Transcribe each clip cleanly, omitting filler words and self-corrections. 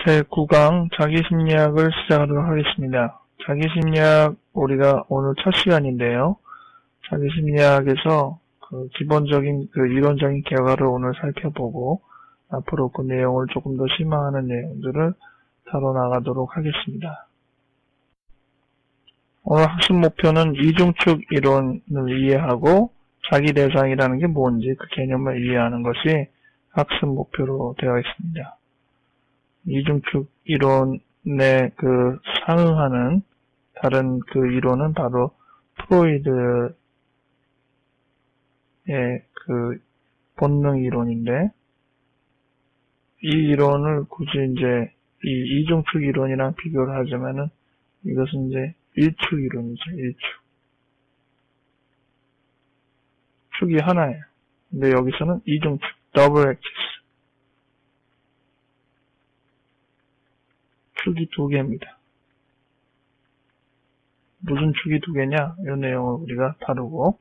제9강 자기심리학을 시작하도록 하겠습니다. 자기심리학 우리가 오늘 첫 시간인데요. 자기심리학에서 기본적인 이론적인 개화를 오늘 살펴보고 앞으로 그 내용을 조금 더 심화하는 내용들을 다뤄나가도록 하겠습니다. 오늘 학습 목표는 이중축 이론을 이해하고 자기 대상이라는 게 뭔지 그 개념을 이해하는 것이 학습 목표로 되어 있습니다. 이중축 이론에 상응하는 다른 이론은 바로 프로이드의 본능 이론인데, 이 이론을 굳이 이제 이 이중축 이론이랑 비교를 하자면은 이것은 이제 일축 이론이죠. 일축. 축이 하나예요. 근데 여기서는 이중축, 더블 엑시스. 축이 두 개입니다. 무슨 축이 두 개냐? 이 내용을 우리가 다루고,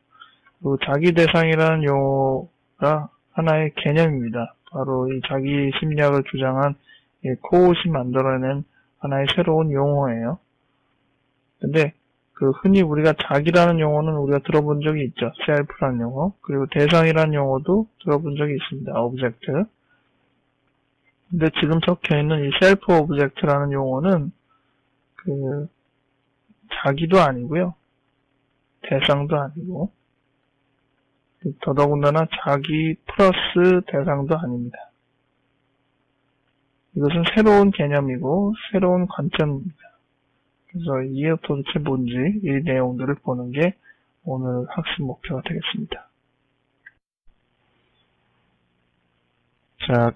그리고 자기 대상이라는 용어가 하나의 개념입니다. 바로 이 자기 심리학을 주장한 코웃이 만들어낸 하나의 새로운 용어예요. 근데 흔히 우리가 자기라는 용어는 우리가 들어본 적이 있죠. 셀프라는 용어. 그리고 대상이라는 용어도 들어본 적이 있습니다. 오브젝트. 근데 지금 적혀있는 이 셀프 오브젝트라는 용어는 자기도 아니고요. 대상도 아니고, 더더군다나 자기 플러스 대상도 아닙니다. 이것은 새로운 개념이고 새로운 관점입니다. 그래서 이게 도대체 뭔지 이 내용들을 보는 게 오늘 학습 목표가 되겠습니다. 자,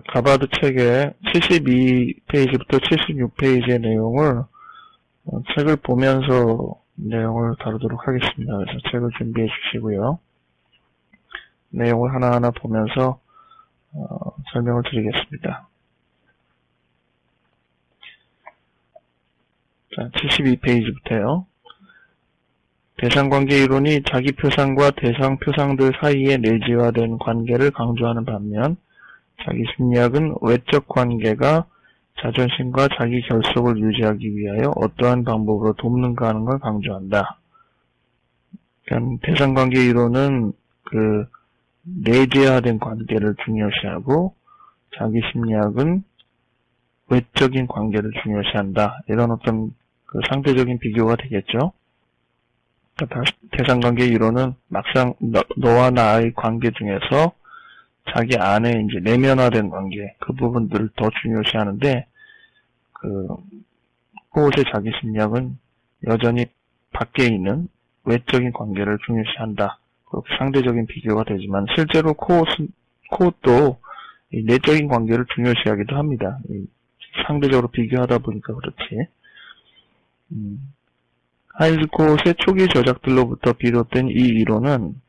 가바드 책의 72페이지부터 76페이지의 내용을 책을 보면서 내용을 다루도록 하겠습니다. 그래서 책을 준비해 주시고요. 내용을 하나하나 보면서 설명을 드리겠습니다. 자, 72페이지부터요. 대상관계 이론이 자기 표상과 대상 표상들 사이의 내재화된 관계를 강조하는 반면, 자기 심리학은 외적 관계가 자존심과 자기 결속을 유지하기 위하여 어떠한 방법으로 돕는가 하는 걸 강조한다. 그러니까 대상관계 이론은 내재화된 관계를 중요시하고, 자기 심리학은 외적인 관계를 중요시한다. 이런 어떤 상대적인 비교가 되겠죠. 그러니까 대상관계 이론은 막상 너와 나의 관계 중에서 자기 안에 이제 내면화된 관계, 그 부분들을 더 중요시하는데, 코웃의 자기 심리학은 여전히 밖에 있는 외적인 관계를 중요시한다. 그렇게 상대적인 비교가 되지만, 실제로 코웃도 내적인 관계를 중요시하기도 합니다. 상대적으로 비교하다 보니까 그렇지. 하인즈 코웃의 초기 저작들로부터 비롯된 이 이론은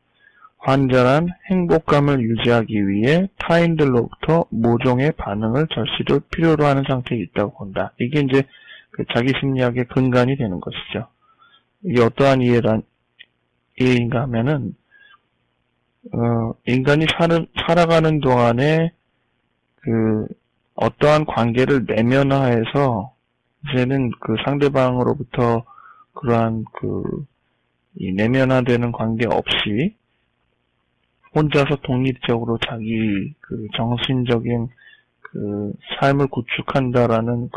환자란 행복감을 유지하기 위해 타인들로부터 모종의 반응을 절실히 필요로 하는 상태에 있다고 본다. 이게 이제 자기 심리학의 근간이 되는 것이죠. 이게 어떠한 이해인가 하면은, 인간이 살아가는 동안에 어떠한 관계를 내면화해서 이제는 상대방으로부터 그러한 이 내면화되는 관계 없이 혼자서 독립적으로 자기 정신적인 삶을 구축한다라는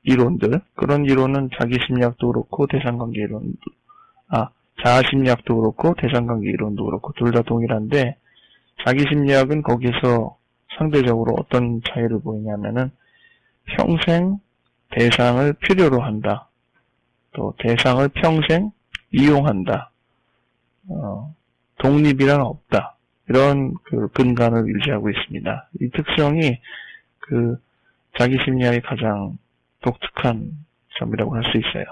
이론들, 그런 이론은 자기 심리학도 그렇고 대상관계 이론도, 자아 심리학도 그렇고 대상관계 이론도 그렇고 둘 다 동일한데, 자기 심리학은 거기서 상대적으로 어떤 차이를 보이냐면은 평생 대상을 필요로 한다. 또 대상을 평생 이용한다. 독립이란 없다. 이런 근간을 유지하고 있습니다. 이 특성이 자기 심리학의 가장 독특한 점이라고 할 수 있어요.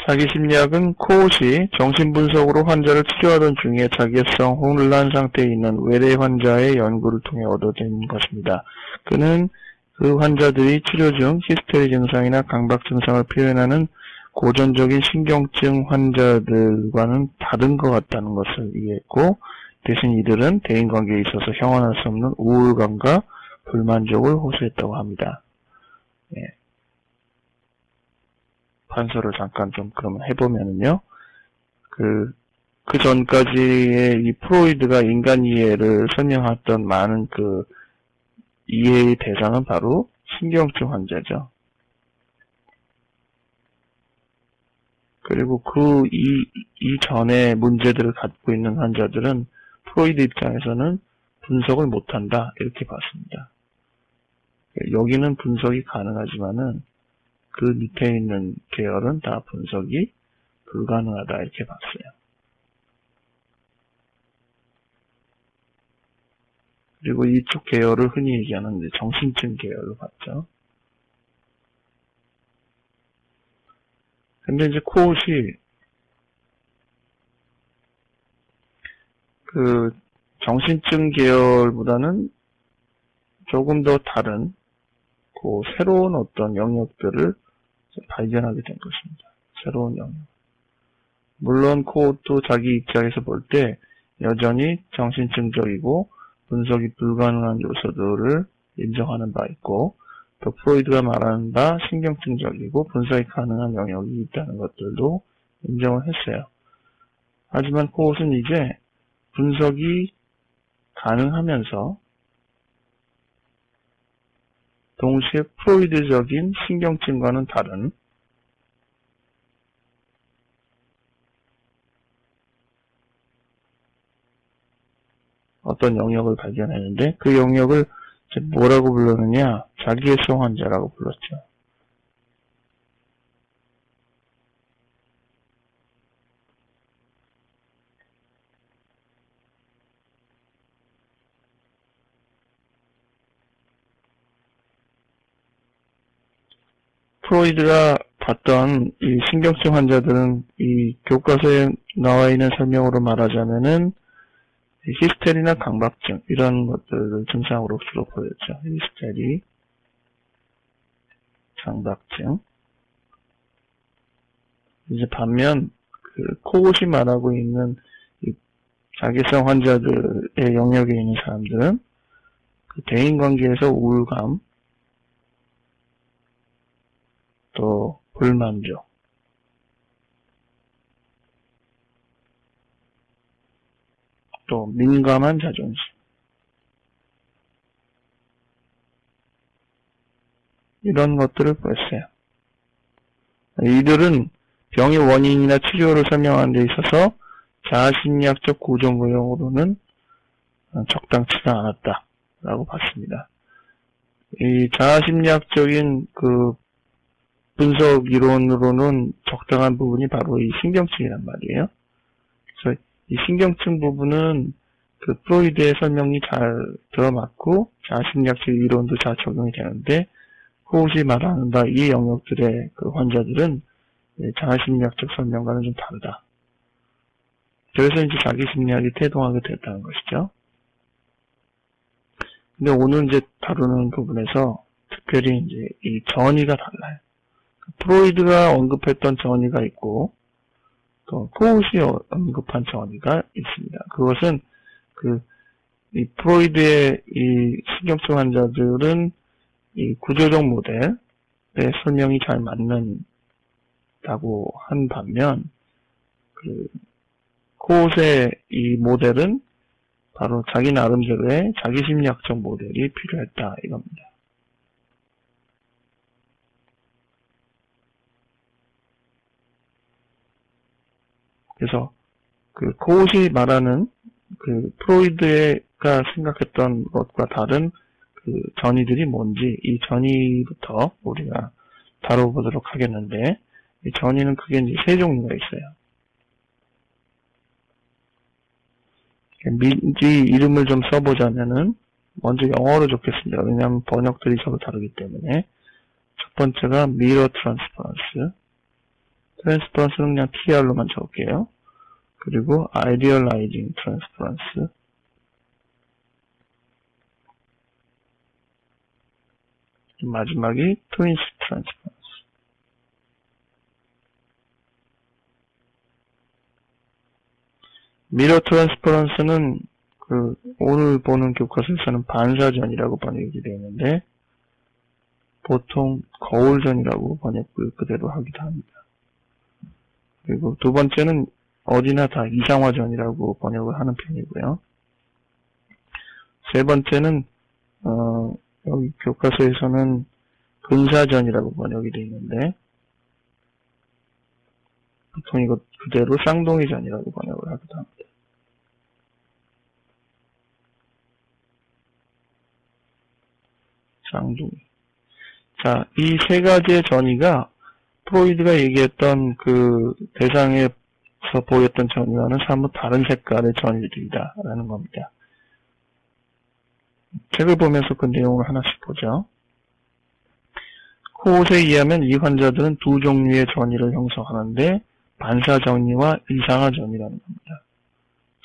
자기 심리학은 코웃이 정신분석으로 환자를 치료하던 중에 자기성 혼란 상태에 있는 외래 환자의 연구를 통해 얻어낸 것입니다. 그는 그 환자들이 치료 중 히스테리 증상이나 강박 증상을 표현하는 고전적인 신경증 환자들과는 다른 것 같다는 것을 이해했고, 대신 이들은 대인관계에 있어서 형언할 수 없는 우울감과 불만족을 호소했다고 합니다. 예. 판서를 잠깐 좀 그러면 해보면은요, 그 전까지의 이 프로이드가 인간 이해를 설명했던 많은 그 이해의 대상은 바로 신경증 환자죠. 그리고 이전에 문제들을 갖고 있는 환자들은 프로이드 입장에서는 분석을 못한다, 이렇게 봤습니다. 여기는 분석이 가능하지만은 그 밑에 있는 계열은 다 분석이 불가능하다, 이렇게 봤어요. 그리고 이쪽 계열을 흔히 얘기하는 정신증 계열로 봤죠. 근데 이제 코웃이 그 정신증 계열보다는 조금 더 다른 그 새로운 어떤 영역들을 발견하게 된 것입니다. 새로운 영역. 물론 코웃도 자기 입장에서 볼 때 여전히 정신증적이고 분석이 불가능한 요소들을 인정하는 바 있고, 또 프로이드가 말하는 바 신경증적이고 분석이 가능한 영역이 있다는 것들도 인정을 했어요. 하지만 코웃은 이제 분석이 가능하면서 동시에 프로이드적인 신경증과는 다른 어떤 영역을 발견했는데, 그 영역을 뭐라고 불렀느냐, 자기애성 환자라고 불렀죠. 프로이드가 봤던 이 신경증 환자들은 이 교과서에 나와 있는 설명으로 말하자면은 히스테리나 강박증, 이런 것들을 증상으로 주로 보였죠. 히스테리, 강박증. 이제 반면 그 코웃이 말하고 있는 이 자기성 환자들의 영역에 있는 사람들은 그 대인관계에서 우울감, 또 불만족, 또 민감한 자존심, 이런 것들을 보였어요. 이들은 병의 원인이나 치료를 설명하는 데 있어서 자아심리학적 구조모형으로는 적당치가 않았다라고 봤습니다. 이 자아심리학적인 그 분석 이론으로는 적당한 부분이 바로 이 신경증이란 말이에요. 그래서 이 신경증 부분은 그 프로이드의 설명이 잘 들어맞고 자아심리학적 이론도 잘 적용이 되는데, 코웃이 말하는 바 이 영역들의 그 환자들은 자아심리학적 설명과는 좀 다르다. 그래서 이제 자기심리학이 태동하게 됐다는 것이죠. 근데 오늘 이제 다루는 부분에서 특별히 이제 이 전이가 달라요. 프로이드가 언급했던 전이가 있고, 또 코웃이 언급한 전이가 있습니다. 그것은 이 프로이드의 이 신경증 환자들은 이 구조적 모델의 설명이 잘 맞는다고 한 반면, 코웃의 이 모델은 바로 자기 나름대로의 자기심리학적 모델이 필요했다, 이겁니다. 그래서 그 코웃이 말하는 그 프로이드가 생각했던 것과 다른 그 전이들이 뭔지, 이 전이부터 우리가 다뤄보도록 하겠는데, 이 전이는 크게 이제 세 종류가 있어요. 민지 이름을 좀 써보자면은 먼저 영어로 적겠습니다. 왜냐하면 번역들이 서로 다르기 때문에. 첫 번째가 미러 트랜스퍼런스. 트랜스퍼런스는 그냥 TR로만 적을게요. 그리고 아이디얼라이징 트랜스퍼런스. 마지막이 트윈스 트랜스퍼런스. 미러 트랜스퍼런스는 오늘 보는 교과서에서는 반사전이라고 번역이 되어 있는데, 보통 거울전이라고 번역을 그대로 하기도 합니다. 그리고 두 번째는 어디나 다 이상화전이라고 번역을 하는 편이고요. 세 번째는, 여기 교과서에서는 근사전이라고 번역이 되어 있는데, 보통 이거 그대로 쌍둥이전이라고 번역을 하기도 합니다. 쌍둥이. 자, 이 세 가지의 전이가 프로이드가 얘기했던 그 대상에서 보였던 전이와는 사뭇 다른 색깔의 전이들이다 라는 겁니다. 책을 보면서 그 내용을 하나씩 보죠. 코옷에 의하면 이 환자들은 두 종류의 전이를 형성하는데 반사전이와 이상화전이라는 겁니다.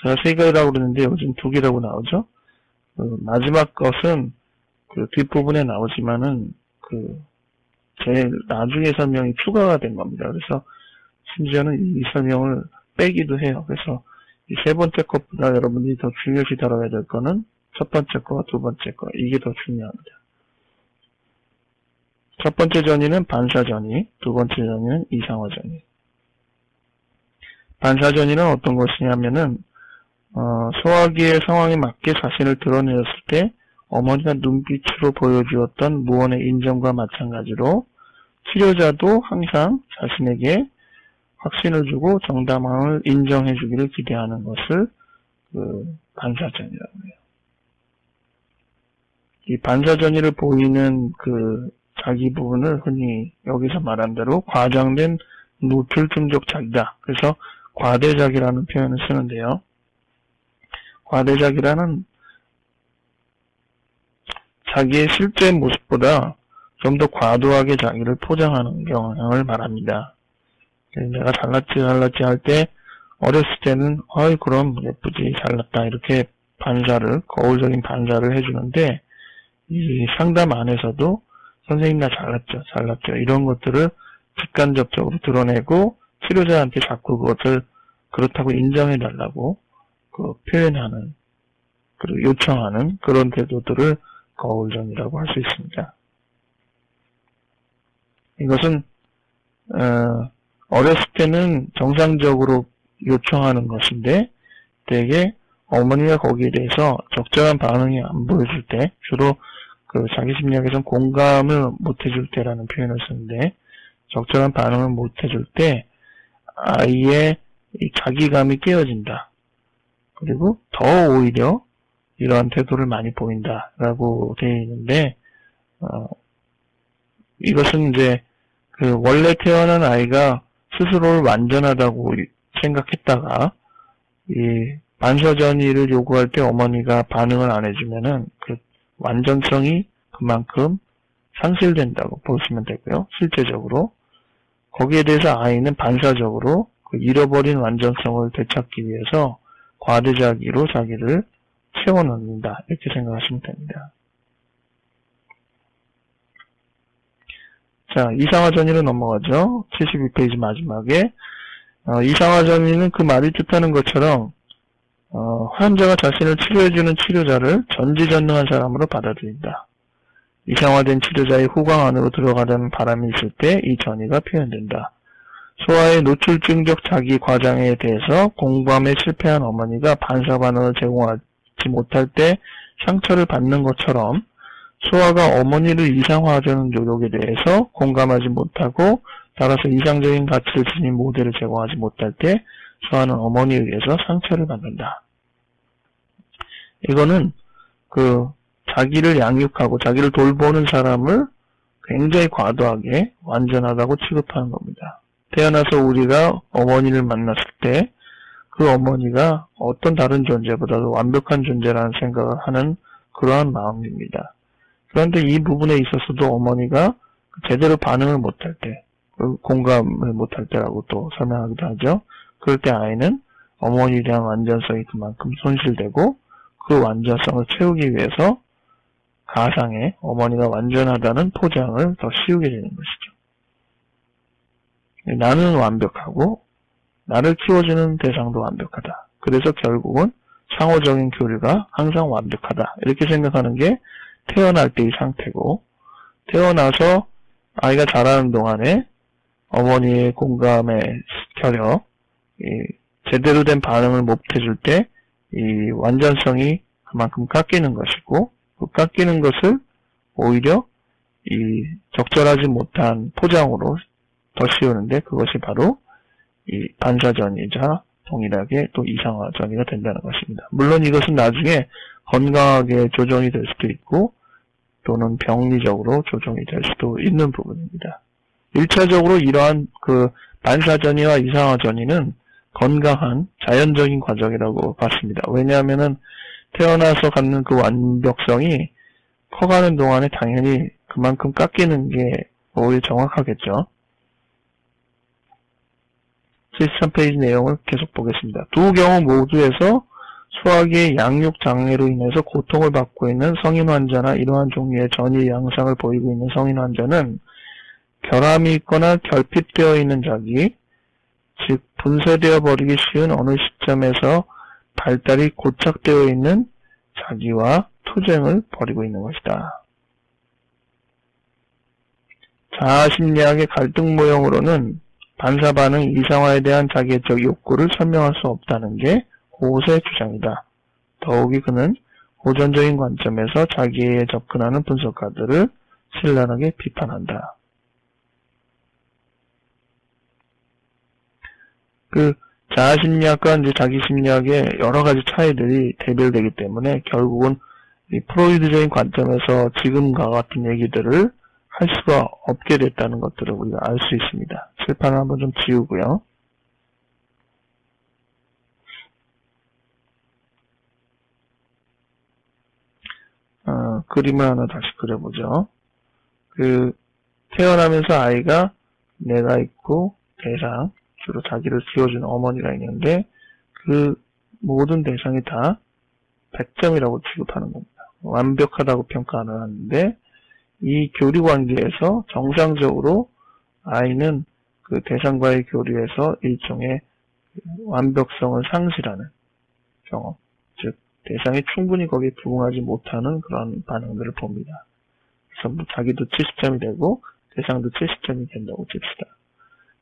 제가 세 개라고 그러는데 요즘 두 개라고 나오죠. 마지막 것은 그 뒷부분에 나오지만은 제일 나중에 설명이 추가가 된 겁니다. 그래서 심지어는 이 설명을 빼기도 해요. 그래서 이 세 번째 것보다 여러분들이 더 중요시 다뤄야 될 거는 첫 번째 거와 두 번째 거, 이게 더 중요합니다. 첫 번째 전이는 반사전이, 두 번째 전이는 이상화전이. 반사전이는 어떤 것이냐면은 소화기의 상황에 맞게 자신을 드러내었을 때 어머니가 눈빛으로 보여주었던 무언의 인정과 마찬가지로 치료자도 항상 자신에게 확신을 주고 정당함을 인정해 주기를 기대하는 것을 반사전이라고 해요. 이 반사전이를 보이는 자기 부분을 흔히 여기서 말한 대로 과장된 노출중적 자기다. 그래서 과대자기라는 표현을 쓰는데요. 과대자기라는 자기의 실제 모습보다 좀 더 과도하게 자기를 포장하는 경향을 말합니다. 내가 잘났지 할 때 어렸을 때는 어이 그럼 예쁘지 잘났다 이렇게 거울적인 반사를 해주는데 이 상담 안에서도 선생님 나 잘났죠 이런 것들을 직간접적으로 드러내고 치료자한테 자꾸 그것을 그렇다고 인정해달라고 표현하는 그리고 요청하는 그런 태도들을 거울전이라고 할 수 있습니다. 이것은 어렸을 때는 정상적으로 요청하는 것인데 대개 어머니가 거기에 대해서 적절한 반응이 안 보여줄 때 주로 자기 심리학에서는 공감을 못 해줄 때라는 표현을 쓰는데 적절한 반응을 못 해줄 때 아이의 자기감이 깨어진다. 그리고 더 오히려 이러한 태도를 많이 보인다라고 되어 있는데 이것은 이제 원래 태어난 아이가 스스로를 완전하다고 생각했다가 이 반사전이를 요구할 때 어머니가 반응을 안 해주면은 완전성이 그만큼 상실된다고 보시면 되고요. 실제적으로 거기에 대해서 아이는 반사적으로 잃어버린 완전성을 되찾기 위해서 과대자기로 자기를 채워넣는다 이렇게 생각하시면 됩니다. 자, 이상화전이로 넘어가죠. 72페이지 마지막에 이상화전이는 그 말이 뜻하는 것처럼 환자가 자신을 치료해주는 치료자를 전지전능한 사람으로 받아들인다. 이상화된 치료자의 후광 안으로 들어가려는 바람이 있을 때 이 전이가 표현된다. 소아의 노출증적 자기 과장에 대해서 공부함에 실패한 어머니가 반사 반응을 제공하지 못할 때 상처를 받는 것처럼 소아가 어머니를 이상화하려는 노력에 대해서 공감하지 못하고 따라서 이상적인 가치를 지닌 모델을 제공하지 못할 때 소아는 어머니에 의해서 상처를 받는다. 이거는 자기를 양육하고 자기를 돌보는 사람을 굉장히 과도하게 완전하다고 취급하는 겁니다. 태어나서 우리가 어머니를 만났을 때 그 어머니가 어떤 다른 존재보다도 완벽한 존재라는 생각을 하는 그러한 마음입니다. 그런데 이 부분에 있어서도 어머니가 제대로 반응을 못할 때, 공감을 못할 때라고 또 설명하기도 하죠. 그럴 때 아이는 어머니에 대한 완전성이 그만큼 손실되고 그 완전성을 채우기 위해서 가상에 어머니가 완전하다는 포장을 더 씌우게 되는 것이죠. 나는 완벽하고 나를 키워주는 대상도 완벽하다. 그래서 결국은 상호적인 교류가 항상 완벽하다. 이렇게 생각하는 게 태어날 때의 상태고, 태어나서 아이가 자라는 동안에 어머니의 공감의 켜려 제대로 된 반응을 못 해줄 때 이 완전성이 그만큼 깎이는 것이고, 그 깎이는 것을 오히려 이 적절하지 못한 포장으로 더 씌우는데, 그것이 바로 이 반사전이자 동일하게 또 이상화전이가 된다는 것입니다. 물론 이것은 나중에 건강하게 조정이 될 수도 있고 또는 병리적으로 조정이 될 수도 있는 부분입니다. 1차적으로 이러한 그 반사전이와 이상화전이는 건강한 자연적인 과정이라고 봤습니다. 왜냐하면은 태어나서 갖는 그 완벽성이 커가는 동안에 당연히 그만큼 깎이는 게 오히려 정확하겠죠. 73페이지 내용을 계속 보겠습니다. 두 경우 모두에서 소화기의 양육 장애로 인해서 고통을 받고 있는 성인 환자나 이러한 종류의 전이 양상을 보이고 있는 성인 환자는 결함이 있거나 결핍되어 있는 자기, 즉 분쇄되어 버리기 쉬운 어느 시점에서 발달이 고착되어 있는 자기와 투쟁을 벌이고 있는 것이다. 자아심리학의 갈등 모형으로는 반사반응 이상화에 대한 자기애적 욕구를 설명할 수 없다는 게 고스의 주장이다. 더욱이 그는 고전적인 관점에서 자기애에 접근하는 분석가들을 신랄하게 비판한다. 그 자아심리학과 이제 자기심리학의 여러 가지 차이들이 대별되기 때문에 결국은 이 프로이드적인 관점에서 지금과 같은 얘기들을 할 수가 없게 됐다는 것들을 우리가 알 수 있습니다. 칠판을 한번 좀 지우고요. 그림을 하나 다시 그려보죠. 태어나면서 아이가 내가 있고 대상, 주로 자기를 키워준 어머니가 있는데 그 모든 대상이 다 100점이라고 취급하는 겁니다. 완벽하다고 평가는 하는데 이 교류 관계에서 정상적으로 아이는 그 대상과의 교류에서 일종의 완벽성을 상실하는 경험, 즉 대상이 충분히 거기에 부응하지 못하는 그런 반응들을 봅니다. 그래서 뭐 자기도 70점이 되고 대상도 70점이 된다고 칩시다.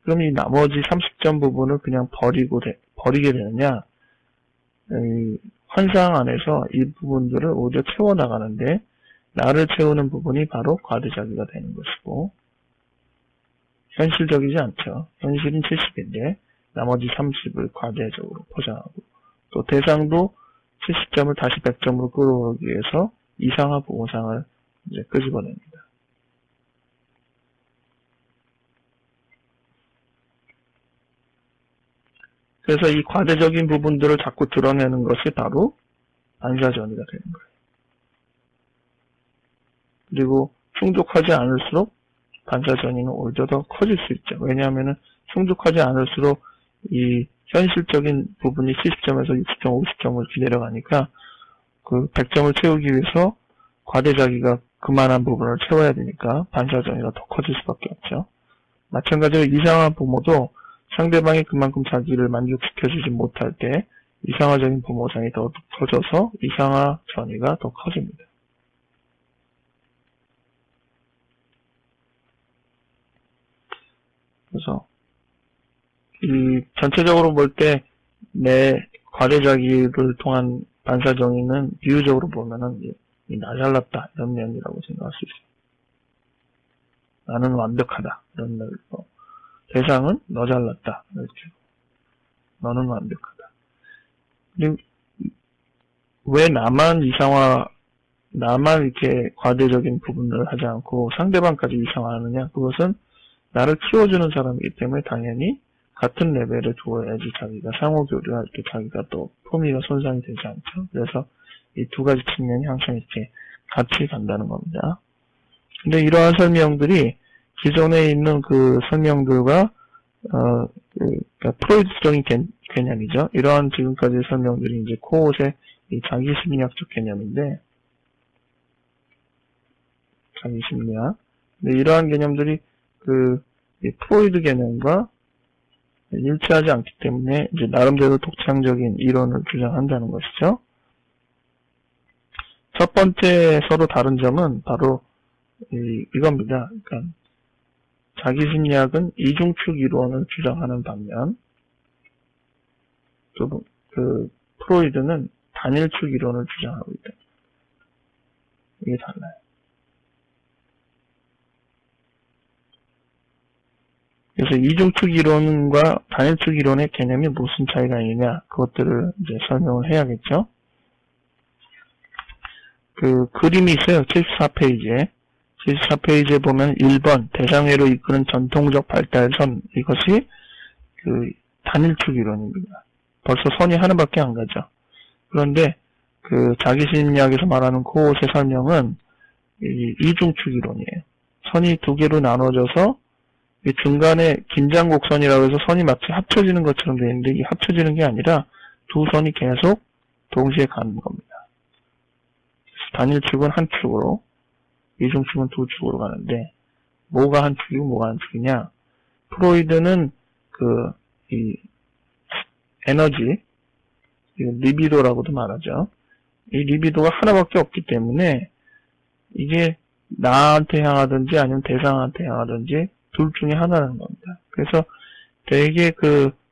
그럼 이 나머지 30점 부분을 그냥 버리게 되느냐? 이 환상 안에서 이 부분들을 오히려 채워나가는데 나를 채우는 부분이 바로 과대자기가 되는 것이고, 현실적이지 않죠. 현실은 70인데 나머지 30을 과대적으로 포장하고, 또 대상도 70점을 다시 100점으로 끌어오기 위해서 이상화 부호상을 이제 끄집어냅니다. 그래서 이 과대적인 부분들을 자꾸 드러내는 것이 바로 반사전이가 되는 거예요. 그리고 충족하지 않을수록 반사전이는 오히려 더 커질 수 있죠. 왜냐하면 충족하지 않을수록 이 현실적인 부분이 70점에서 60점, 50점을 내려가니까 그 100점을 채우기 위해서 과대자기가 그만한 부분을 채워야 되니까 반사전이가 더 커질 수밖에 없죠. 마찬가지로 이상화 부모도 상대방이 그만큼 자기를 만족시켜주지 못할 때 이상화적인 부모상이 더 커져서 이상화 전이가 더 커집니다. 그래서 이 전체적으로 볼 때 내 과대자기를 통한 반사정의는 비유적으로 보면은 나 잘났다 이런 면이라고 생각할 수 있어요. 나는 완벽하다 이런 면이고, 대상은 너 잘났다 이렇게, 너는 완벽하다. 그리고 왜 나만 이렇게 과대적인 부분을 하지 않고 상대방까지 이상화하느냐? 그것은 나를 키워주는 사람이기 때문에 당연히 같은 레벨에 두어야지 자기가 상호 교류할 때 자기가 또 품위가 손상이 되지 않죠. 그래서 이 두 가지 측면이 항상 이렇게 같이 간다는 겁니다. 근데 이러한 설명들이 기존에 있는 그 설명들과 그러니까 프로이드적인 개념이죠. 이러한 지금까지 설명들이 이제 코옷의 이 자기심리학적 개념인데, 자기심리학. 근데 이러한 개념들이 이 프로이드 개념과 일치하지 않기 때문에 이제 나름대로 독창적인 이론을 주장한다는 것이죠. 첫 번째 서로 다른 점은 바로 이겁니다. 그러니까 자기 심리학은 이중축 이론을 주장하는 반면 또 프로이드는 단일축 이론을 주장하고 있다. 이게 달라요. 그래서 이중축 이론과 단일축 이론의 개념이 무슨 차이가 있느냐, 그것들을 이제 설명을 해야겠죠. 그 그림이 있어요. 74페이지에. 74페이지에 보면 1번 대상회로 이끄는 전통적 발달선, 이것이 그 단일축 이론입니다. 벌써 선이 하나밖에 안 가죠. 그런데 그 자기심리학에서 말하는 코옷의 설명은 이중축 이론이에요. 선이 두 개로 나눠져서 중간에 긴장곡선이라고 해서 선이 마치 합쳐지는 것처럼 되어 있는데, 이게 합쳐지는 게 아니라 두 선이 계속 동시에 가는 겁니다. 단일축은 한 축으로, 이중축은 두 축으로 가는데, 뭐가 한 축이고 뭐가 한 축이냐? 프로이드는 이 에너지, 리비도라고도 말하죠. 이 리비도가 하나밖에 없기 때문에 이게 나한테 향하든지 아니면 대상한테 향하든지 둘 중에 하나라는 겁니다. 그래서 되게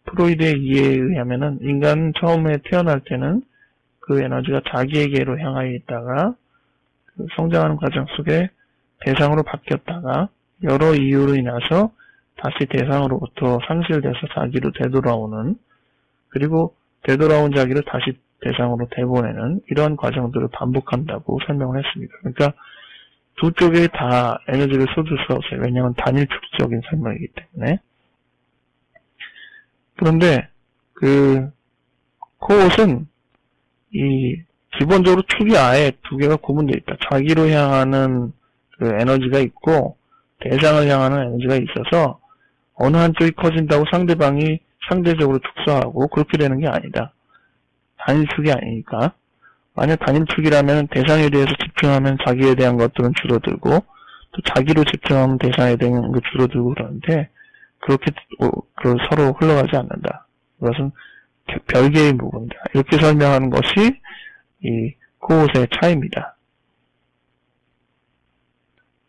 프로이드의 이해에 의하면은 인간은 처음에 태어날 때는 그 에너지가 자기에게로 향하여 있다가 성장하는 과정 속에 대상으로 바뀌었다가 여러 이유로 인해서 다시 대상으로부터 상실돼서 자기로 되돌아오는, 그리고 되돌아온 자기를 다시 대상으로 되보내는 이러한 과정들을 반복한다고 설명을 했습니다. 그러니까 두 쪽에 다 에너지를 쏟을 수 없어요. 왜냐하면 단일축적인 설명이기 때문에. 그런데 코옷은 기본적으로 축이 아예 두 개가 구분되어 있다. 자기로 향하는 에너지가 있고 대상을 향하는 에너지가 있어서 어느 한쪽이 커진다고 상대방이 상대적으로 축소하고 그렇게 되는 게 아니다. 단일축이 아니니까. 만약 단일축이라면 대상에 대해서 집중하면 자기에 대한 것들은 줄어들고, 또 자기로 집중하면 대상에 대한 것 줄어들고 그러는데, 그렇게 서로 흘러가지 않는다. 이것은 별개의 부분이다. 이렇게 설명하는 것이 이 코옷의 차이입니다.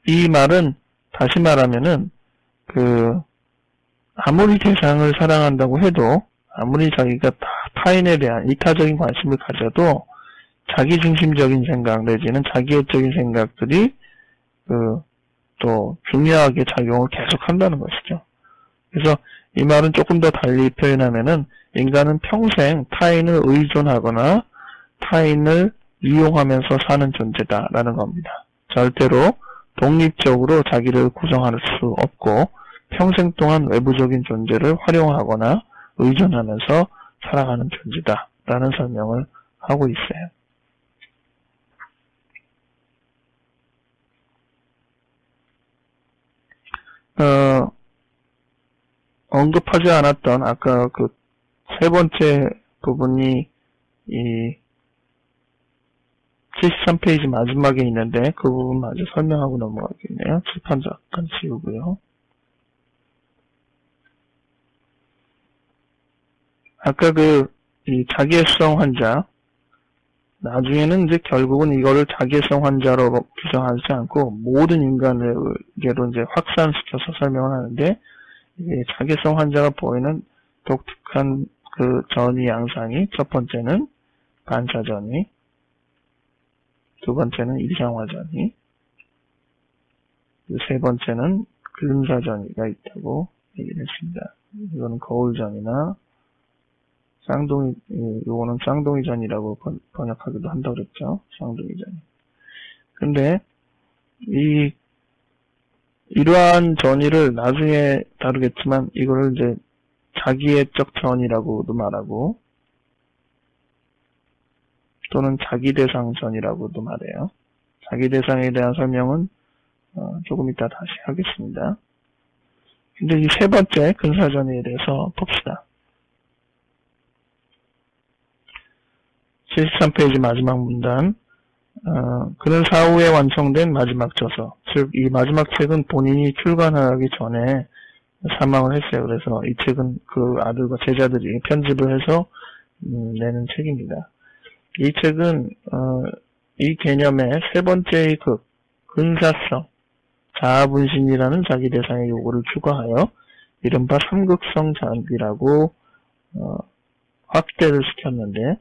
이 말은 다시 말하면은 아무리 대상을 사랑한다고 해도, 아무리 자기가 타인에 대한 이타적인 관심을 가져도 자기중심적인 생각 내지는 자기애적인 생각들이 또 중요하게 작용을 계속한다는 것이죠. 그래서 이 말은 조금 더 달리 표현하면은 인간은 평생 타인을 의존하거나 타인을 이용하면서 사는 존재다라는 겁니다. 절대로 독립적으로 자기를 구성할 수 없고 평생 동안 외부적인 존재를 활용하거나 의존하면서 살아가는 존재다라는 설명을 하고 있어요. 언급하지 않았던 아까 세 번째 부분이 이 73페이지 마지막에 있는데 그 부분 마저 설명하고 넘어가겠네요. 칠판 잠깐 지우고요. 아까 이 자기애성 환자, 나중에는 이제 결국은 이거를 자기애성 환자로 규정하지 않고 모든 인간에게로 이제 확산시켜서 설명을 하는데, 이게 자기애성 환자가 보이는 독특한 전이 양상이, 첫 번째는 반사전이, 두 번째는 일상화전이, 세 번째는 근사전이가 있다고 얘기를 했습니다. 이거는 거울전이나 요거는 쌍둥이전이라고 번역하기도 한다고 그랬죠. 쌍둥이전. 근데 이러한 전이를 나중에 다루겠지만 이거를 이제 자기애적 전이라고도 말하고 또는 자기대상전이라고도 말해요. 자기대상에 대한 설명은 조금 이따 다시 하겠습니다. 근데 이 세 번째 근사전에 대해서 봅시다. 73페이지 마지막 문단. 그는 사후에 완성된 마지막 저서, 즉 이 마지막 책은 본인이 출간하기 전에 사망을 했어요. 그래서 이 책은 그 아들과 제자들이 편집을 해서 내는 책입니다. 이 책은 이 개념의 세 번째의 극, 근사성, 자아분신이라는 자기 대상의 요구를 추가하여 이른바 삼극성 자기라고 확대를 시켰는데,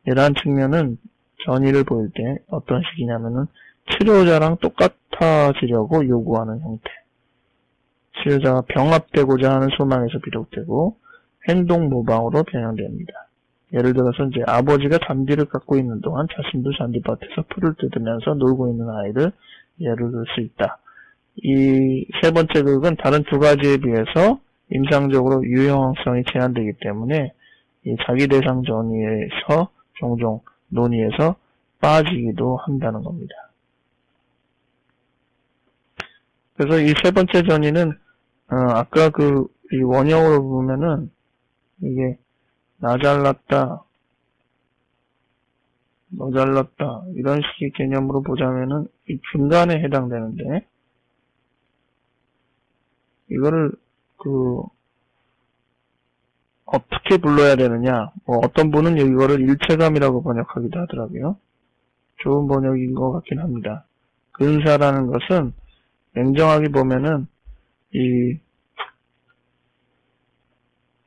이러한 측면은 전의를 보일 때 어떤 식이냐면은 치료자랑 똑같아지려고 요구하는 형태. 치료자가 병합되고자 하는 소망에서 비롯되고 행동 모방으로 변형됩니다. 예를 들어서 이제 아버지가 잔디를 깎고 있는 동안 자신도 잔디밭에서 풀을 뜯으면서 놀고 있는 아이를 예를 들 수 있다. 이 세 번째 극은 다른 두 가지에 비해서 임상적으로 유용성이 제한되기 때문에 이 자기 대상 전의에서 종종 논의에서 빠지기도 한다는 겁니다. 그래서 이 세 번째 전의는 아까 이 원형으로 보면은 이게 나 잘났다, 너 잘났다 이런 식의 개념으로 보자면은 이 중간에 해당되는데, 이거를 어떻게 불러야 되느냐, 어떤 분은 이거를 일체감이라고 번역하기도 하더라고요. 좋은 번역인 것 같긴 합니다. 근사라는 것은 냉정하게 보면은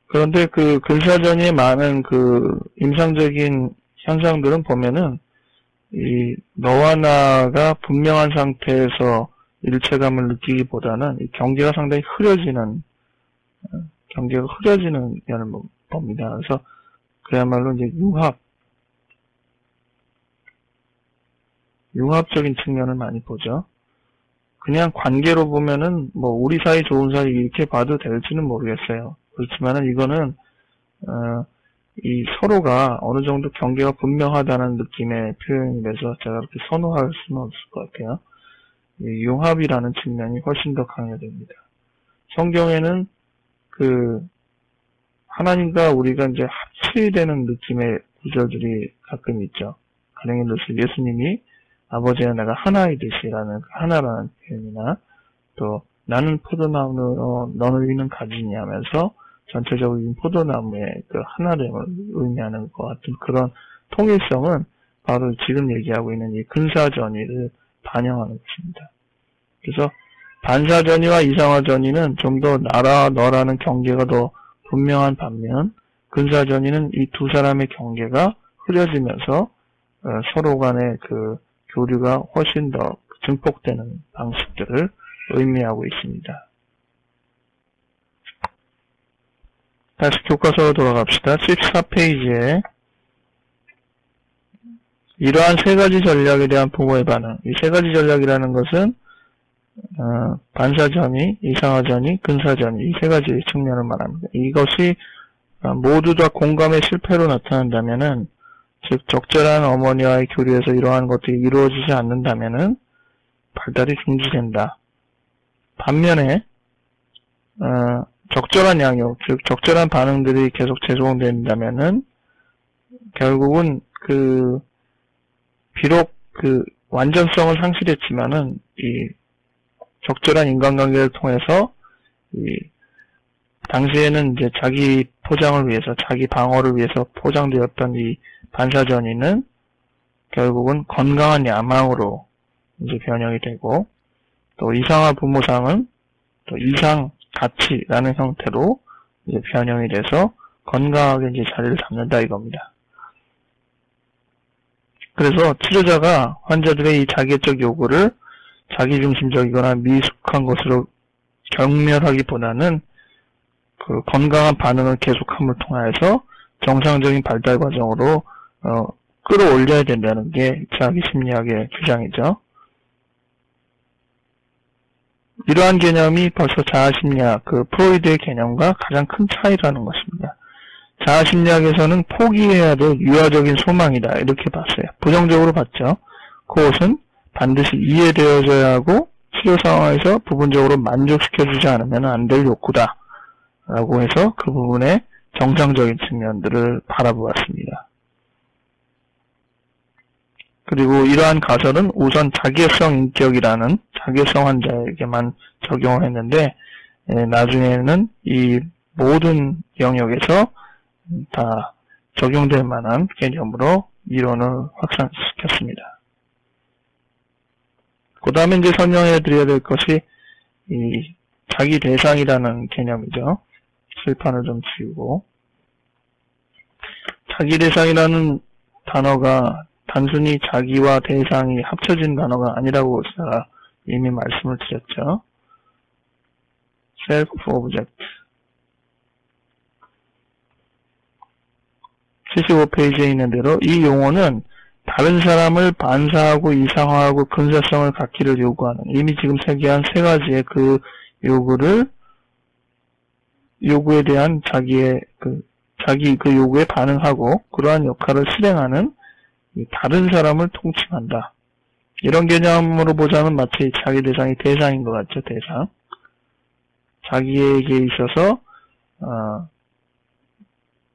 그런데 그 근사전이의 많은 그 임상적인 현상들은 보면은 이 너와 나가 분명한 상태에서 일체감을 느끼기보다는 이 경계가 상당히 흐려지는 면을 봅니다. 그래서 그야말로 이제 융합적인 측면을 많이 보죠. 그냥 관계로 보면은 우리 사이 좋은 사이 이렇게 봐도 될지는 모르겠어요. 그렇지만은 이거는 이 서로가 어느 정도 경계가 분명하다는 느낌의 표현이라서 제가 그렇게 선호할 수는 없을 것 같아요. 이 융합이라는 측면이 훨씬 더 강해집니다. 성경에는 하나님과 우리가 이제 합치되는 느낌의 구절들이 가끔 있죠. 가령 예를 들어서 예수님이 아버지와 내가 하나이듯이라는 하나라는 표현이나, 또 나는 포도나무로 너는 위는 가지니 하면서 전체적으로 포도나무의 그 하나됨을 의미하는 것 같은 그런 통일성은 바로 지금 얘기하고 있는 이 근사전의를 반영하는 것입니다. 그래서 반사전의와 이상화전의는 좀 더 나라 너라는 경계가 더 분명한 반면, 근사전의는 이 두 사람의 경계가 흐려지면서 서로 간의 그 교류가 훨씬 더 증폭되는 방식들을 의미하고 있습니다. 다시 교과서로 돌아갑시다. 14페이지에 이러한 세 가지 전략에 대한 부모의 반응. 이 세 가지 전략이라는 것은 반사전의, 이상화전의, 근사전의, 이 세 가지 측면을 말합니다. 이것이 모두 다 공감의 실패로 나타난다면은, 즉 적절한 어머니와의 교류에서 이러한 것들이 이루어지지 않는다면은 발달이 중지된다. 반면에 적절한 양육, 즉 적절한 반응들이 계속 제공된다면은 결국은 비록 완전성을 상실했지만은 이 적절한 인간관계를 통해서 당시에는 이제 자기 포장을 위해서, 자기 방어를 위해서 포장되었던 이 반사전의는 결국은 건강한 야망으로 이제 변형이 되고, 또 이상화 부모상은 또 이상 가치라는 형태로 이제 변형이 돼서 건강하게 이제 자리를 잡는다 이겁니다. 그래서 치료자가 환자들의 이 자기애적 요구를 자기중심적이거나 미숙한 것으로 경멸하기보다는 그 건강한 반응을 계속함을 통해서 정상적인 발달 과정으로 끌어올려야 된다는 게 자기 심리학의 주장이죠. 이러한 개념이 벌써 자아심리학, 프로이드의 개념과 가장 큰 차이라는 것입니다. 자아심리학에서는 포기해야 될 유아적인 소망이다 이렇게 봤어요. 부정적으로 봤죠. 그것은 반드시 이해되어져야 하고 치료 상황에서 부분적으로 만족시켜주지 않으면 안 될 욕구다 라고 해서 그 부분의 정상적인 측면들을 바라보았습니다. 그리고 이러한 가설은 우선 자기애성 인격이라는 자기애성 환자에게만 적용을 했는데, 나중에는 이 모든 영역에서 다 적용될 만한 개념으로 이론을 확산시켰습니다. 그 다음에 이제 설명해 드려야 될 것이 이 자기 대상이라는 개념이죠. 칠판을 좀 지우고, 자기 대상이라는 단어가 단순히 자기와 대상이 합쳐진 단어가 아니라고 제가 이미 말씀을 드렸죠. self object. 75페이지에 있는 대로 이 용어는 다른 사람을 반사하고 이상화하고 근사성을 갖기를 요구하는, 이미 지금 세계한 세 가지의 그 요구에 대한 자기 그 요구에 반응하고 그러한 역할을 실행하는 다른 사람을 통칭한다. 이런 개념으로 보자면 마치 자기 대상이 대상인 것 같죠, 대상. 자기에게 있어서,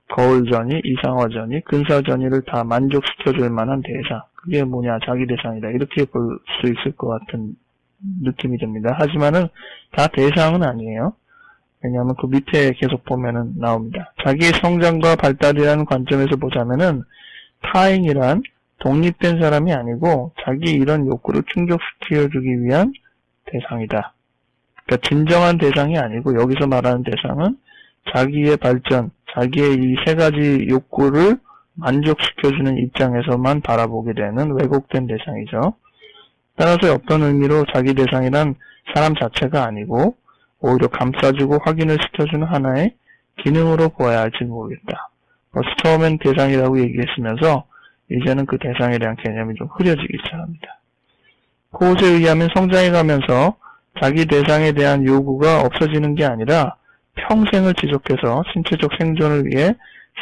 거울전이, 이상화전이, 근사전이를 다 만족시켜줄 만한 대상. 그게 뭐냐, 자기 대상이다. 이렇게 볼 수 있을 것 같은 느낌이 듭니다. 하지만은 다 대상은 아니에요. 왜냐하면 그 밑에 계속 보면은 나옵니다. 자기의 성장과 발달이라는 관점에서 보자면은 타인이란 독립된 사람이 아니고 자기 이런 욕구를 충족시켜주기 위한 대상이다. 그러니까 진정한 대상이 아니고 여기서 말하는 대상은 자기의 발전, 자기의 이 세 가지 욕구를 만족시켜주는 입장에서만 바라보게 되는 왜곡된 대상이죠. 따라서 어떤 의미로 자기 대상이란 사람 자체가 아니고 오히려 감싸주고 확인을 시켜주는 하나의 기능으로 보아야 할지 모르겠다. 벌써 처음엔 대상이라고 얘기했으면서 이제는 그 대상에 대한 개념이 좀 흐려지기 시작합니다. 코웃에 의하면 성장해가면서 자기 대상에 대한 요구가 없어지는 게 아니라 평생을 지속해서 신체적 생존을 위해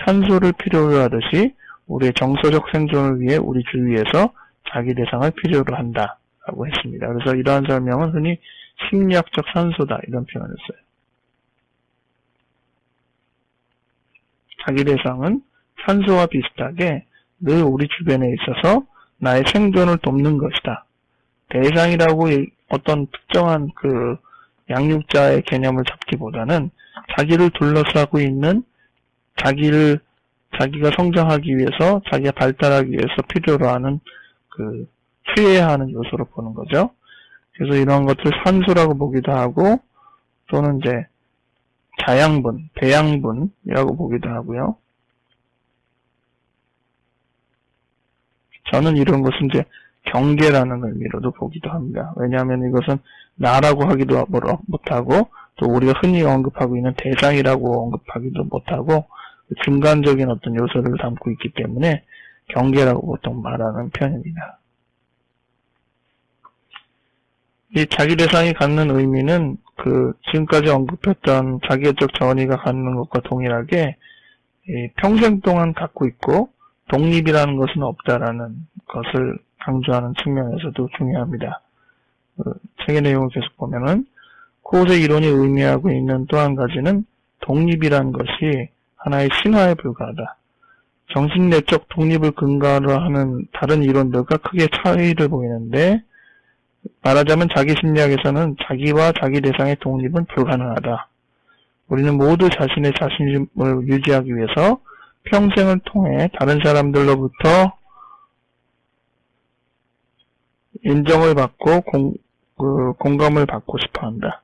산소를 필요로 하듯이 우리의 정서적 생존을 위해 우리 주위에서 자기 대상을 필요로 한다 라고 했습니다. 그래서 이러한 설명은 흔히 심리학적 산소다 이런 표현을 써요. 자기 대상은 산소와 비슷하게 늘 우리 주변에 있어서 나의 생존을 돕는 것이다. 대상이라고 어떤 특정한 그 양육자의 개념을 잡기보다는 자기를 둘러싸고 있는 자기가 성장하기 위해서, 자기가 발달하기 위해서 필요로 하는 취해야 하는 요소로 보는 거죠. 그래서 이런 것을 산소라고 보기도 하고, 또는 이제 자양분, 배양분이라고 보기도 하고요. 저는 이런 것은 이제 경계라는 의미로도 보기도 합니다. 왜냐하면 이것은 나라고 하기도 못하고, 또 우리가 흔히 언급하고 있는 대상이라고 언급하기도 못하고, 중간적인 어떤 요소를 담고 있기 때문에 경계라고 보통 말하는 편입니다. 이 자기 대상이 갖는 의미는 지금까지 언급했던 자기애적 전이가 갖는 것과 동일하게 평생 동안 갖고 있고 독립이라는 것은 없다라는 것을 강조하는 측면에서도 중요합니다. 책의 내용을 계속 보면은 코웃의 이론이 의미하고 있는 또 한 가지는 독립이라는 것이 하나의 신화에 불과하다. 정신내적 독립을 근거로 하는 다른 이론들과 크게 차이를 보이는데, 말하자면 자기 심리학에서는 자기와 자기 대상의 독립은 불가능하다. 우리는 모두 자신의 자신심을 유지하기 위해서 평생을 통해 다른 사람들로부터 인정을 받고 공감을 받고 싶어 한다.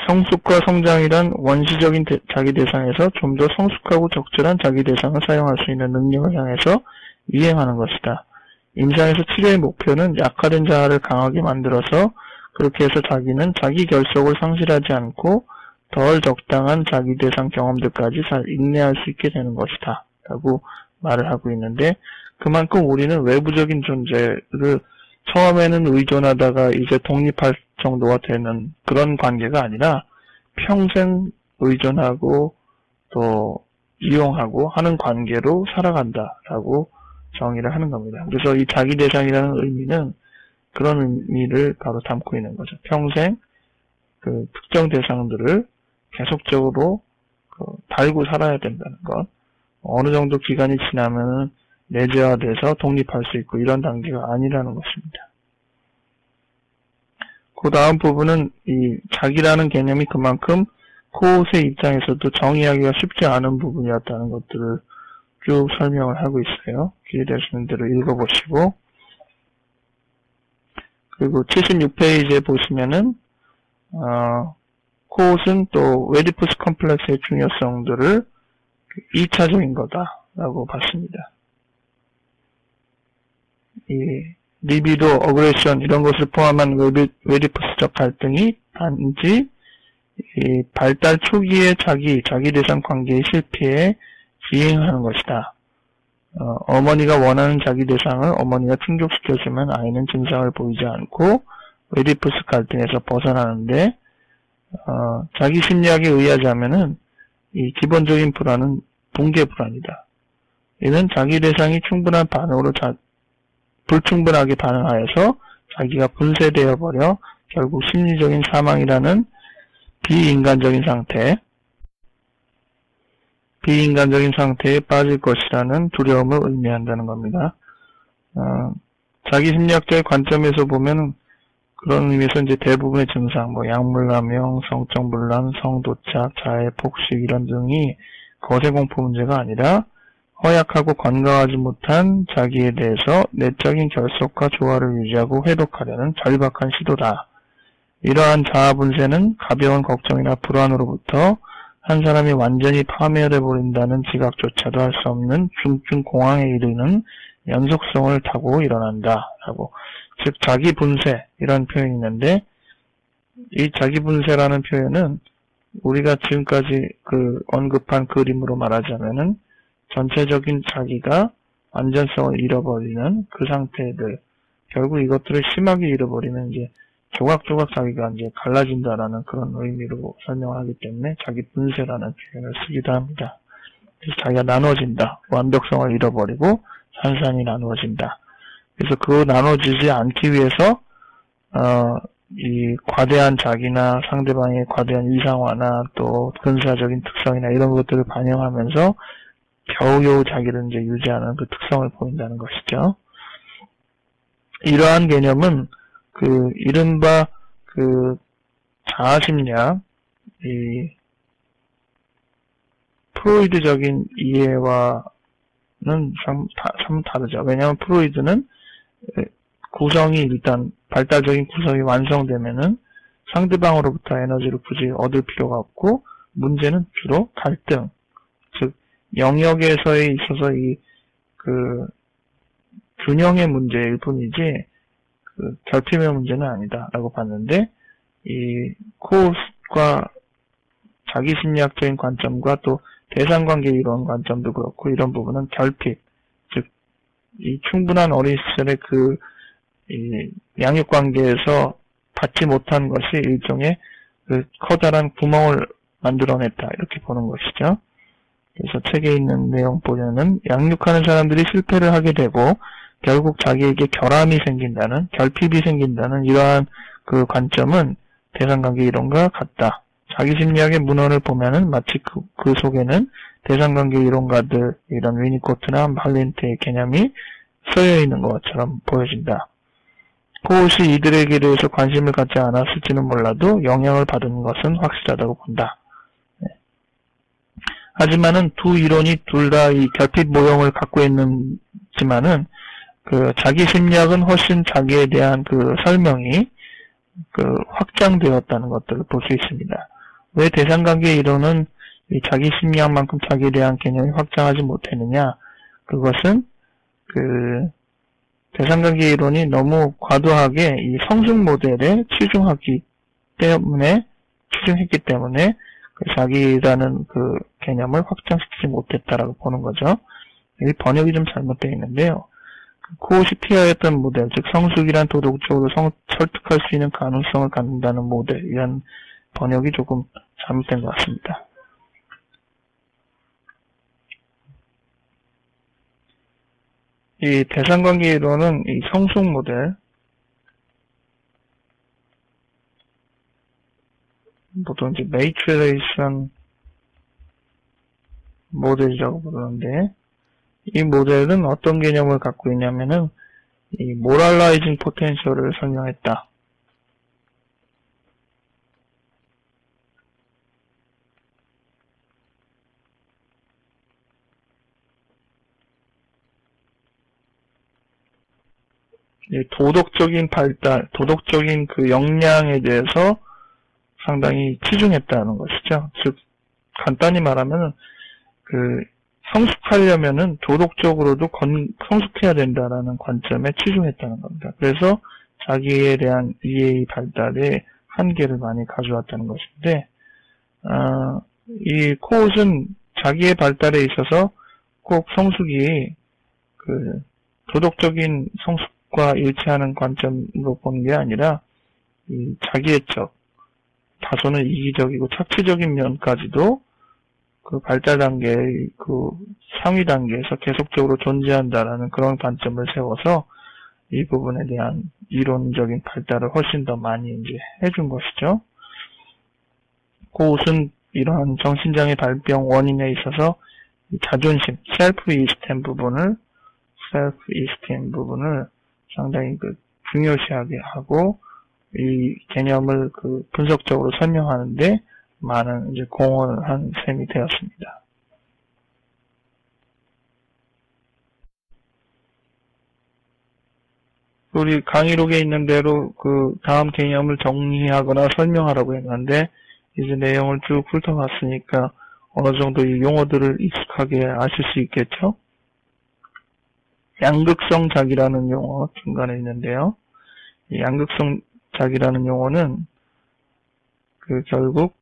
성숙과 성장이란 원시적인 자기 대상에서 좀 더 성숙하고 적절한 자기 대상을 사용할 수 있는 능력을 향해서 유행하는 것이다. 임상에서 치료의 목표는 약화된 자아를 강하게 만들어서 그렇게 해서 자기는 자기 결속을 상실하지 않고 덜 적당한 자기 대상 경험들까지 잘 인내할 수 있게 되는 것이다 라고 말을 하고 있는데, 그만큼 우리는 외부적인 존재를 처음에는 의존하다가 이제 독립할 정도가 되는 그런 관계가 아니라 평생 의존하고 또 이용하고 하는 관계로 살아간다라고 정의를 하는 겁니다. 그래서 이 자기 대상이라는 의미는 그런 의미를 바로 담고 있는 거죠. 평생 특정 대상들을 계속적으로 달고 살아야 된다는 것. 어느 정도 기간이 지나면은 내재화돼서 독립할 수 있고 이런 단계가 아니라는 것입니다. 그 다음 부분은 이 자기라는 개념이 그만큼 코웃의 입장에서도 정의하기가 쉽지 않은 부분이었다는 것들을 쭉 설명을 하고 있어요. 기회되시는 대로 읽어보시고, 그리고 76페이지에 보시면은 코웃은 또 웨디푸스 컴플렉스의 중요성들을 2차적인 거다라고 봤습니다. 이 리비도, 어그레션 이런 것을 포함한 웨디푸스적 갈등이 단지 이 발달 초기의 자기 대상 관계의 실패에 기행하는 것이다. 어머니가 원하는 자기 대상을 어머니가 충족시켜주면 아이는 증상을 보이지 않고 웨디푸스 갈등에서 벗어나는데, 자기 심리학에 의하자면은 이 기본적인 불안은 붕괴 불안이다. 이는 자기 대상이 충분한 반응으로 불충분하게 반응하여서 자기가 분쇄되어 버려 결국 심리적인 사망이라는 비인간적인 상태에 빠질 것이라는 두려움을 의미한다는 겁니다. 자기 심리학자의 관점에서 보면 그런 의미에서 이제 대부분의 증상, 약물감염, 성적 분란, 성도착, 자해, 폭식 이런 등이 거세공포 문제가 아니라 허약하고 건강하지 못한 자기에 대해서 내적인 결속과 조화를 유지하고 회복하려는 절박한 시도다. 이러한 자아 분쇄는 가벼운 걱정이나 불안으로부터 한 사람이 완전히 파멸해 버린다는 지각조차도 할 수 없는 중증 공황에 이르는 연속성을 타고 일어난다. 라고. 즉, 자기 분쇄, 이런 표현이 있는데, 이 자기 분쇄라는 표현은 우리가 지금까지 언급한 그림으로 말하자면은 전체적인 자기가 완전성을 잃어버리는 그 상태들, 결국 이것들을 심하게 잃어버리면 이제 조각조각 자기가 이제 갈라진다라는 그런 의미로 설명을 하기 때문에 자기 분쇄라는 표현을 쓰기도 합니다. 그래서 자기가 나눠진다. 완벽성을 잃어버리고 산산이 나누어진다. 그래서 그 나눠지지 않기 위해서 이 과대한 자기나 상대방의 과대한 이상화나 또 근사적인 특성이나 이런 것들을 반영하면서 겨우겨우 자기를 이제 유지하는 그 특성을 보인다는 것이죠. 이러한 개념은 이른바 자아심리학, 이 프로이드적인 이해와는 참 다르죠. 왜냐하면 프로이드는 구성이 일단 발달적인 구성이 완성되면은 상대방으로부터 에너지를 굳이 얻을 필요가 없고, 문제는 주로 갈등, 즉 영역에서에 있어서 균형의 문제일 뿐이지 결핍의 문제는 아니다라고 봤는데, 이 코웃과 자기 심리학적인 관점과 또 대상관계 이론 관점도 그렇고, 이런 부분은 결핍, 즉 이 충분한 어린 시절의 이 양육관계에서 받지 못한 것이 일종의 커다란 구멍을 만들어냈다, 이렇게 보는 것이죠. 그래서 책에 있는 내용 보면은 양육하는 사람들이 실패를 하게 되고 결국 자기에게 결함이 생긴다는, 결핍이 생긴다는 이러한 그 관점은 대상관계 이론과 같다. 자기 심리학의 문헌을 보면은 마치 그 속에는 대상관계 이론가들, 이런 위니코트나 말린트의 개념이 쓰여 있는 것처럼 보여진다. 코웃이 이들에게 대해서 관심을 갖지 않았을지는 몰라도 영향을 받은 것은 확실하다고 본다. 하지만은 두 이론이 둘 다 이 결핍 모형을 갖고 있지만은 자기 심리학은 훨씬 자기에 대한 설명이 확장되었다는 것들을 볼 수 있습니다. 왜 대상관계 이론은 자기 심리학만큼 자기에 대한 개념이 확장하지 못했느냐? 그것은 대상관계 이론이 너무 과도하게 이 성숙 모델에 치중했기 때문에 자기라는 개념을 확장시키지 못했다라고 보는 거죠. 이 번역이 좀 잘못되어 있는데요. 코웃이 피하였던 모델, 즉 성숙이란 도덕적으로 설득할 수 있는 가능성을 갖는다는 모델, 이런 번역이 조금 잘못된 것 같습니다. 이 대상관계 이론은 이 성숙 모델, 보통 이제 메이트레이션 모델이라고 부르는데, 이 모델은 어떤 개념을 갖고 있냐면은 이 모랄라이징 포텐셜을 설명했다. 이 도덕적인 발달, 도덕적인 그 역량에 대해서 상당히 치중했다는 것이죠. 즉, 간단히 말하면, 성숙하려면은 도덕적으로도 성숙해야 된다라는 관점에 치중했다는 겁니다. 그래서 자기에 대한 이해의 발달에 한계를 많이 가져왔다는 것인데, 이 코웃은 자기의 발달에 있어서 꼭 성숙이 도덕적인 성숙과 일치하는 관점으로 보는 게 아니라, 이 자기애적, 다소는 이기적이고 착취적인 면까지도 그 발달 단계의 상위 단계에서 계속적으로 존재한다라는 그런 관점을 세워서 이 부분에 대한 이론적인 발달을 훨씬 더 많이 이제 해준 것이죠. 코웃은 이러한 정신장애 발병 원인에 있어서 자존심, 셀프 이스템 부분을 상당히 중요시하게 하고 이 개념을 분석적으로 설명하는데 많은 이제 공헌을 한 셈이 되었습니다. 우리 강의록에 있는 대로 다음 개념을 정리하거나 설명하라고 했는데 이제 내용을 쭉 훑어봤으니까 어느 정도 이 용어들을 익숙하게 아실 수 있겠죠? 양극성 자기라는 용어 중간에 있는데요. 이 양극성 자기라는 용어는 결국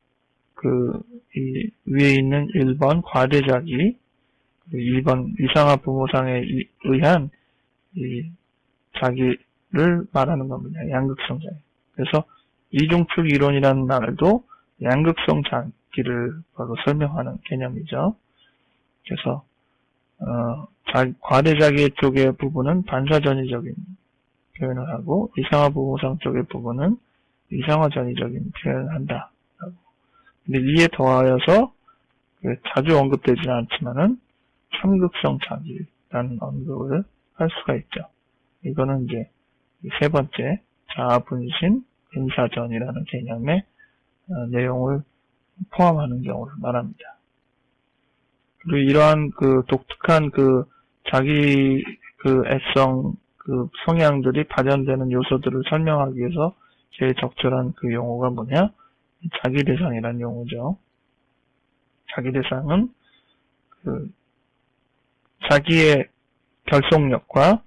이 위에 있는 1번 과대자기, 2번 위상화 부모상에 의한 이 자기를 말하는 겁니다. 양극성 자기. 그래서 이중축 이론이라는 말도 양극성 자기를 바로 설명하는 개념이죠. 그래서 과대자기 쪽의 부분은 반사전이적인 표현을 하고 위상화 부모상 쪽의 부분은 위상화 전이적인 표현을 한다. 근데 이에 더하여서 자주 언급되지는 않지만은 참극성 자기라는 언급을 할 수가 있죠. 이거는 이제 세 번째 자아분신 인사전이라는 개념의 내용을 포함하는 경우를 말합니다. 그리고 이러한 독특한 자기 애성 성향들이 발현되는 요소들을 설명하기 위해서 제일 적절한 용어가 뭐냐? 자기대상이라는 용어죠. 자기대상은 자기의 결속력과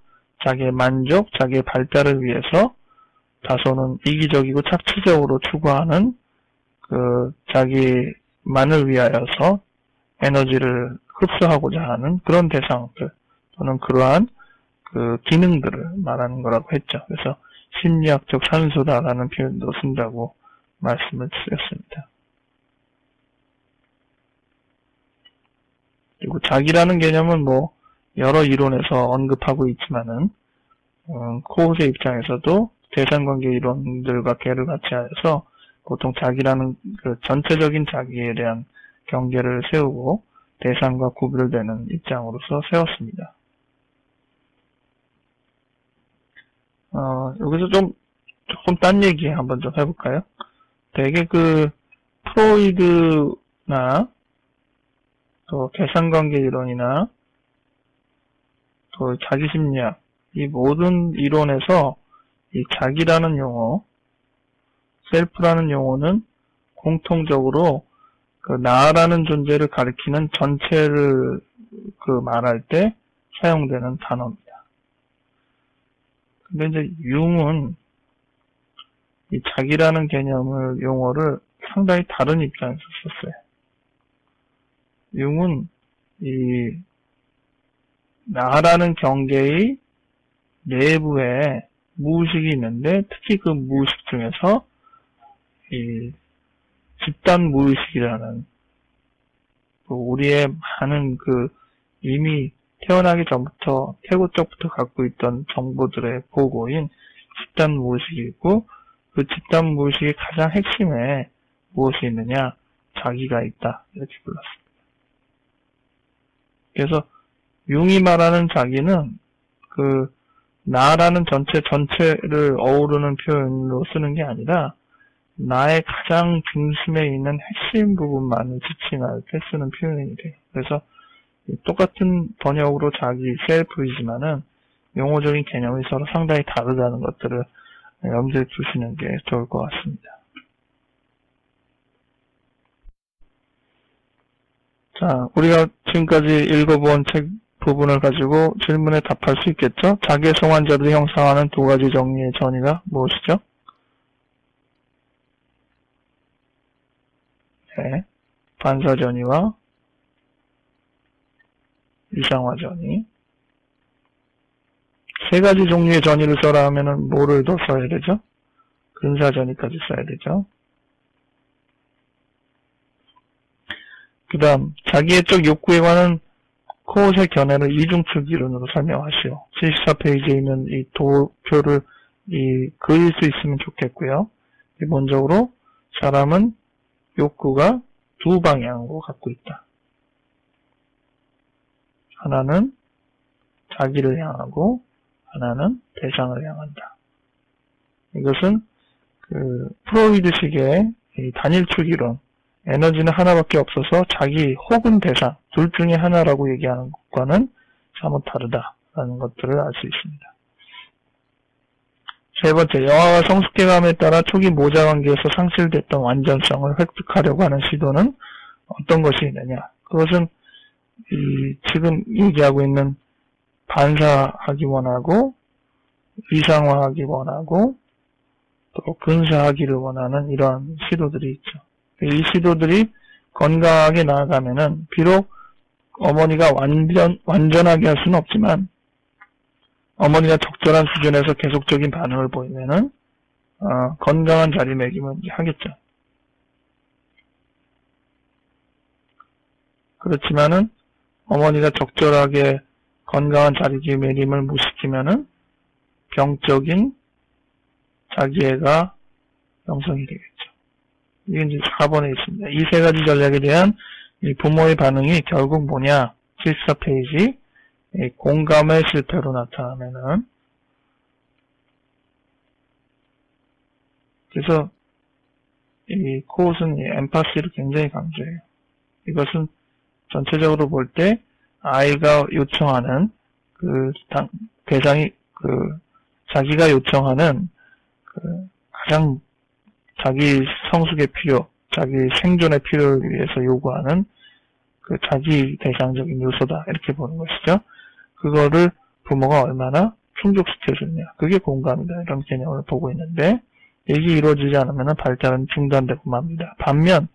자기의 만족, 자기의 발달을 위해서 다소는 이기적이고 착취적으로 추구하는 자기만을 위하여서 에너지를 흡수하고자 하는 그런 대상들 또는 그러한 기능들을 말하는 거라고 했죠. 그래서 심리학적 산소다라는 표현도 쓴다고 말씀을 드렸습니다. 그리고 자기라는 개념은 여러 이론에서 언급하고 있지만은 코웃의 입장에서도 대상관계 이론들과 개를 같이 하여서 보통 자기라는 전체적인 자기에 대한 경계를 세우고 대상과 구별되는 입장으로서 세웠습니다. 여기서 조금 딴 얘기 한번 좀 해볼까요? 되게 프로이드나 또 대상관계 이론이나 또 자기심리학 이 모든 이론에서 이 자기라는 용어, 셀프라는 용어는 공통적으로 나라는 존재를 가리키는 전체를 말할 때 사용되는 단어입니다. 근데 이제 융은 이 자기라는 용어를 상당히 다른 입장에서 썼어요. 융은 이 나라는 경계의 내부에 무의식이 있는데 특히 그 무의식 중에서 이 집단 무의식이라는 우리의 많은 이미 태어나기 전부터 태고 쪽부터 갖고 있던 정보들의 보고인 집단 무의식이 있고 그 집단 무의식의 가장 핵심에 무엇이 있느냐? 자기가 있다. 이렇게 불렀습니다. 그래서 융이 말하는 자기는 나라는 전체를 어우르는 표현으로 쓰는 게 아니라 나의 가장 중심에 있는 핵심 부분만을 지칭할 때 쓰는 표현이 돼요. 그래서 똑같은 번역으로 자기 셀프이지만은 용어적인 개념이 서로 상당히 다르다는 것들을 염두에 두시는 게 좋을 것 같습니다. 자, 우리가 지금까지 읽어본 책 부분을 가지고 질문에 답할 수 있겠죠? 자기의 성환자를 형상하는 두 가지 정리의 전이가 무엇이죠? 네, 반사전이와 이상화전이. 세 가지 종류의 전이를 써라 하면은 뭐를 더 써야 되죠? 근사전이까지 써야 되죠. 그 다음, 자기애적 욕구에 관한 코옷의 견해를 이중축 이론으로 설명하시오. 74페이지에 있는 이 도표를 그릴 수 있으면 좋겠고요. 기본적으로 사람은 욕구가 두 방향으로 갖고 있다. 하나는 자기를 향하고 하나는 대상을 향한다. 이것은 프로이드식의 단일축 이론, 에너지는 하나밖에 없어서 자기 혹은 대상 둘 중에 하나라고 얘기하는 것과는 사뭇 다르다라는 것들을 알 수 있습니다. 세 번째, 여하와 성숙해감에 따라 초기 모자관계에서 상실됐던 완전성을 획득하려고 하는 시도는 어떤 것이 있느냐? 그것은 지금 얘기하고 있는 반사하기 원하고 이상화하기 원하고 또 근사하기를 원하는 이러한 시도들이 있죠. 이 시도들이 건강하게 나아가면은 비록 어머니가 완전하게 할 수는 없지만 어머니가 적절한 수준에서 계속적인 반응을 보이면은 건강한 자리매김을 하겠죠. 그렇지만은 어머니가 적절하게 건강한 자리매김을 못 시키면은 병적인 자기애가 형성이 되겠죠. 이게 이제 4번에 있습니다. 이 세 가지 전략에 대한 이 부모의 반응이 결국 뭐냐? 74페이지 공감의 실패로 나타나면은, 그래서 이 코웃은 엠파시를 굉장히 강조해요. 이것은 전체적으로 볼 때 아이가 요청하는 대상이 자기가 요청하는 가장 자기 성숙의 필요, 자기 생존의 필요를 위해서 요구하는 자기 대상적인 요소다. 이렇게 보는 것이죠. 그거를 부모가 얼마나 충족시켜주느냐. 그게 공감이다. 이런 개념을 보고 있는데, 이게 이루어지지 않으면 발달은 중단되고 맙니다. 반면,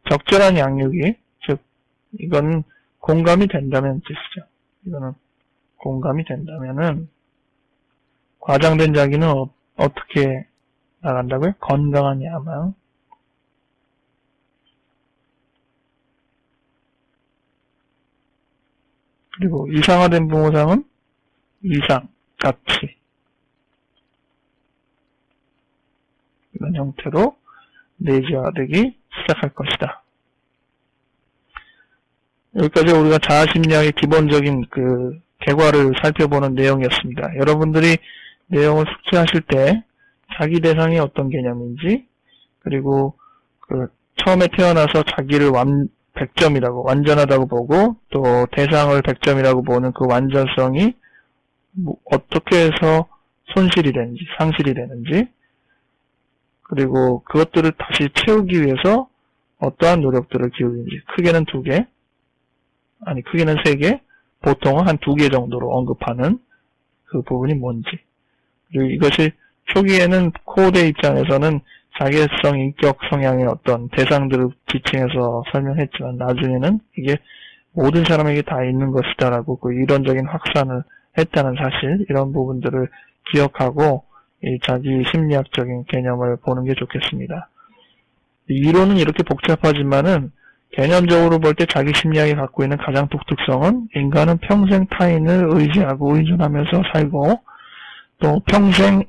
적절한 양육이, 즉, 이건 공감이 된다면 뜻이죠. 이거는 공감이 된다면은, 과장된 자기는 어떻게 나간다고요? 건강한 야망. 그리고 이상화된 부모상은 이상, 가치. 이런 형태로 내재화되기 시작할 것이다. 여기까지 우리가 자아심리학의 기본적인 개괄을 살펴보는 내용이었습니다. 여러분들이 내용을 숙지하실 때 자기 대상이 어떤 개념인지, 그리고 처음에 태어나서 자기를 100점이라고, 완전하다고 보고, 또 대상을 100점이라고 보는 그 완전성이 어떻게 해서 손실이 되는지, 상실이 되는지, 그리고 그것들을 다시 채우기 위해서 어떠한 노력들을 기울이는지, 크게는 2개, 아니 크게는 3개, 보통은 한 2개 정도로 언급하는 그 부분이 뭔지. 그리고 이것이 초기에는 코드의 입장에서는 자기애성, 인격 성향의 어떤 대상들을 지칭해서 설명했지만 나중에는 이게 모든 사람에게 다 있는 것이다라고 이론적인 확산을 했다는 사실, 이런 부분들을 기억하고 이 자기 심리학적인 개념을 보는 게 좋겠습니다. 이론은 이렇게 복잡하지만은 개념적으로 볼 때 자기 심리학이 갖고 있는 가장 독특성은 인간은 평생 타인을 의지하고 의존하면서 살고 또 평생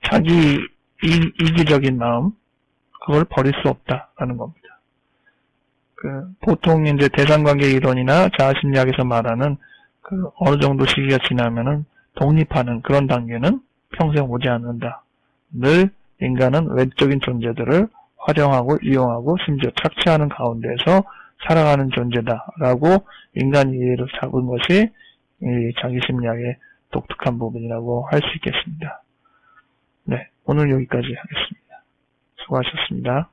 자기 이기적인 마음, 그걸 버릴 수 없다라는 겁니다. 보통 이제 대상관계 이론이나 자아심리학에서 말하는 어느 정도 시기가 지나면은 독립하는 그런 단계는 평생 오지 않는다. 늘 인간은 외적인 존재들을 활용하고 이용하고 심지어 착취하는 가운데서 살아가는 존재다라고 인간 이해를 잡은 것이 이 자기심리학의 독특한 부분이라고 할 수 있겠습니다. 네, 오늘 여기까지 하겠습니다. 수고하셨습니다.